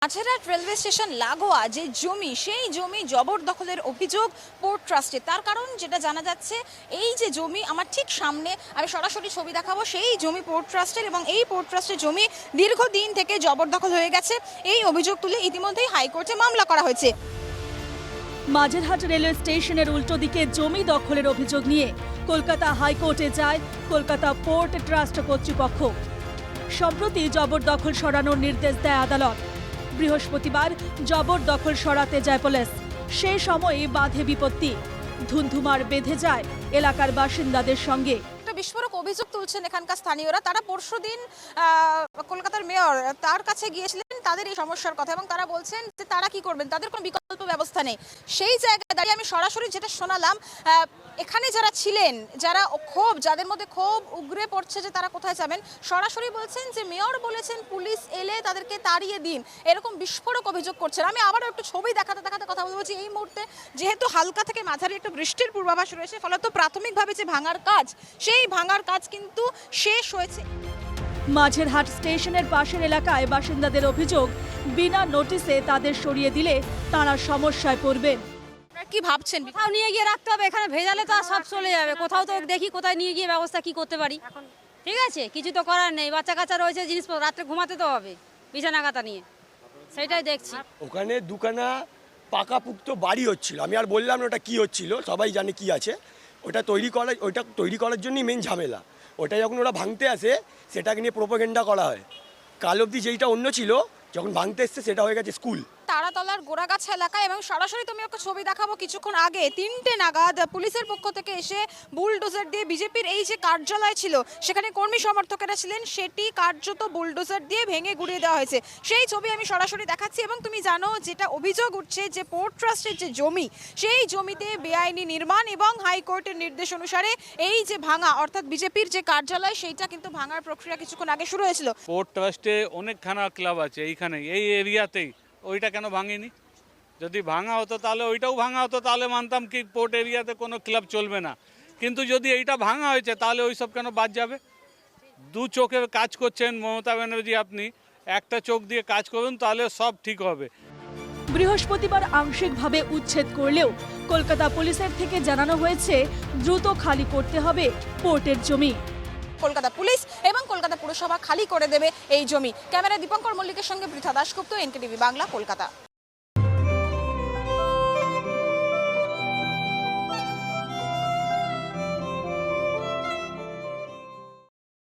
Majerhat railway station লাগোয়া যে জমি সেই জমি জবরদখলের অভিযোগ পোর্ট ট্রাস্টে। তার কারণ যেটা জানা যাচ্ছে, এই যে জমি আমার ঠিক সামনে, আমি সরাসরি ছবি দেখাবো, সেই জমি পোর্ট ট্রাস্টের এবং এই পোর্ট ট্রাস্টের জমি দীর্ঘদিন থেকে জবরদখল হয়ে গেছে। এই অভিযোগ তুলে ইতিমধ্যেই হাইকোর্টে মামলা করা হয়েছে। মাঝেরহাট রেলওয়ে স্টেশনের উল্টো দিকে জমি দখলের অভিযোগ নিয়ে কলকাতা হাইকোর্টে যায় কলকাতা পোর্ট ট্রাস্ট কর্তৃপক্ষ। সম্প্রতি জবরদখল সরানোর নির্দেশ দেয় আদালত। বৃহস্পতিবার জবরদখল সরাতে যায় পুলিশ। সেই সময়ই বাধে বিপত্তি, ধুন্ধুমার বেঁধে যায় এলাকার বাসিন্দাদের সঙ্গে। বিস্ফোরক অভিযোগ তুলছেন এখানকার স্থানীয়রা। তারা পরশুদিন কলকাতার মেয়র তার কাছে গিয়েছিলেন তাদের এই সমস্যার কথা, এবং তারা বলছেন যে তারা কি করবেন, তাদের কোনো বিকল্প ব্যবস্থা নেই। সেই জায়গায় দাঁড়িয়ে আমি সরাসরি যেটা শোনালাম, এখানে যারা ছিলেন, যারা ক্ষোভ, যাদের মধ্যে ক্ষোভ উগরে পড়ছে যে তারা কোথায় যাবেন, সরাসরি বলছেন যে মেয়র বলেছেন পুলিশ এলে তাদেরকে তাড়িয়ে দিন, এরকম বিস্ফোরক অভিযোগ করছেন। আমি আবারও একটু ছবি দেখাতে দেখাতে কথা বলছি। এই মুহূর্তে যেহেতু হালকা থেকে মাঝারি একটু বৃষ্টির পূর্বাভাস রয়েছে, ফলত প্রাথমিকভাবে যে ভাঙার কাজ, সেই ভাঙার কাজ কিন্তু শেষ হয়েছে। মাঝেরহাট স্টেশনের পাশের এলাকায় বাসিন্দাদের অভিযোগ, বিনা নোটিশে তাদের সরিয়ে দিলে তারা সমস্যায় পড়বেন। কি ভাবছেন? কোথাও নিয়ে গিয়ে রাখতে হবে, এখানে ভেজালে তো আর সব চলে যাবে। কোথাও তো দেখি কোথায় নিয়ে গিয়ে ব্যবস্থা কি করতে পারি। ঠিক আছে, কিছু তো করার নেই, বাচ্চা কাচ্চা রয়েছে, জিনিসপত্র রাত্রে ঘুমাতে তো হবে বিছানা কাতা নিয়ে, সেটাই দেখছি। ওখানে দুখানা পাকাপুক্ত বাড়ি হচ্ছিল, আমি আর বললাম না ওটা কি হচ্ছিল, সবাই জানে কি আছে। ওটা তৈরি করার জন্যই মেন ঝামেলা। ওটা যখন ওরা ভাঙতে আসে সেটাকে নিয়ে প্রোপাগেন্ডা করা হয়। কাল অবধি যেইটা অন্য ছিল, যখন ভাঙতে এসছে সেটা হয়ে গেছে স্কুল। তারাতলার গোড়াগাছা এলাকায়, এবং সরাসরি তুমি একটা ছবি দেখাবো, কিছুক্ষণ আগে 3টে নাগাদ পুলিশের পক্ষ থেকে এসে বুলডোজার দিয়ে বিজেপির এই যে কার্যালয় ছিল, সেখানে কর্মী সমর্থকেরা ছিলেন, সেটি কার্যত বুলডোজার দিয়ে ভেঙে গুড়িয়ে দেওয়া হয়েছে। সেই ছবি আমি সরাসরি দেখাচ্ছি। এবং তুমি জানো, যেটা অভিযোগ উঠছে যে পোর্ট ট্রাস্টের যে জমি, সেই জমিতে বেআইনি নির্মাণ এবং হাইকোর্টের নির্দেশ অনুসারে এই যে ভাঙা, অর্থাৎ বিজেপির যে কার্যালয়, সেইটা কিন্তু ভাঙার প্রক্রিয়া কিছুক্ষণ আগে শুরু হয়েছিল। পোর্ট ট্রাস্টে অনেকখানা ক্লাব আছে এইখানে, এই এরিয়াতেই। ওইটা কেন ভাঙেনি? যদি ভাঙা হতো তাহলে ওইটাও ভাঙা হতো, তাহলে মানতাম কি পোর্ট এরিয়াতে কোনো ক্লাব চলবে না। কিন্তু যদি এইটা ভাঙা হয়েছে তাহলে ওইসব কেন বাদ যাবে? দু চোখে কাজ করছেন মমতা ব্যানার্জি, আপনি একটা চোখ দিয়ে কাজ করুন, তাহলে সব ঠিক হবে। বৃহস্পতিবার আংশিকভাবে উচ্ছেদ করলেও কলকাতা পুলিশের থেকে জানানো হয়েছে দ্রুত খালি করতে হবে পোর্টের জমি। কলকাতা পুলিশ এবং কলকাতা পুরসভা খালি করে দেবে এই জমি। ক্যামেরা দীপঙ্কর মল্লিকের সঙ্গে পৃথা দাশগুপ্ত, এনকেটিভি বাংলা, কলকাতা।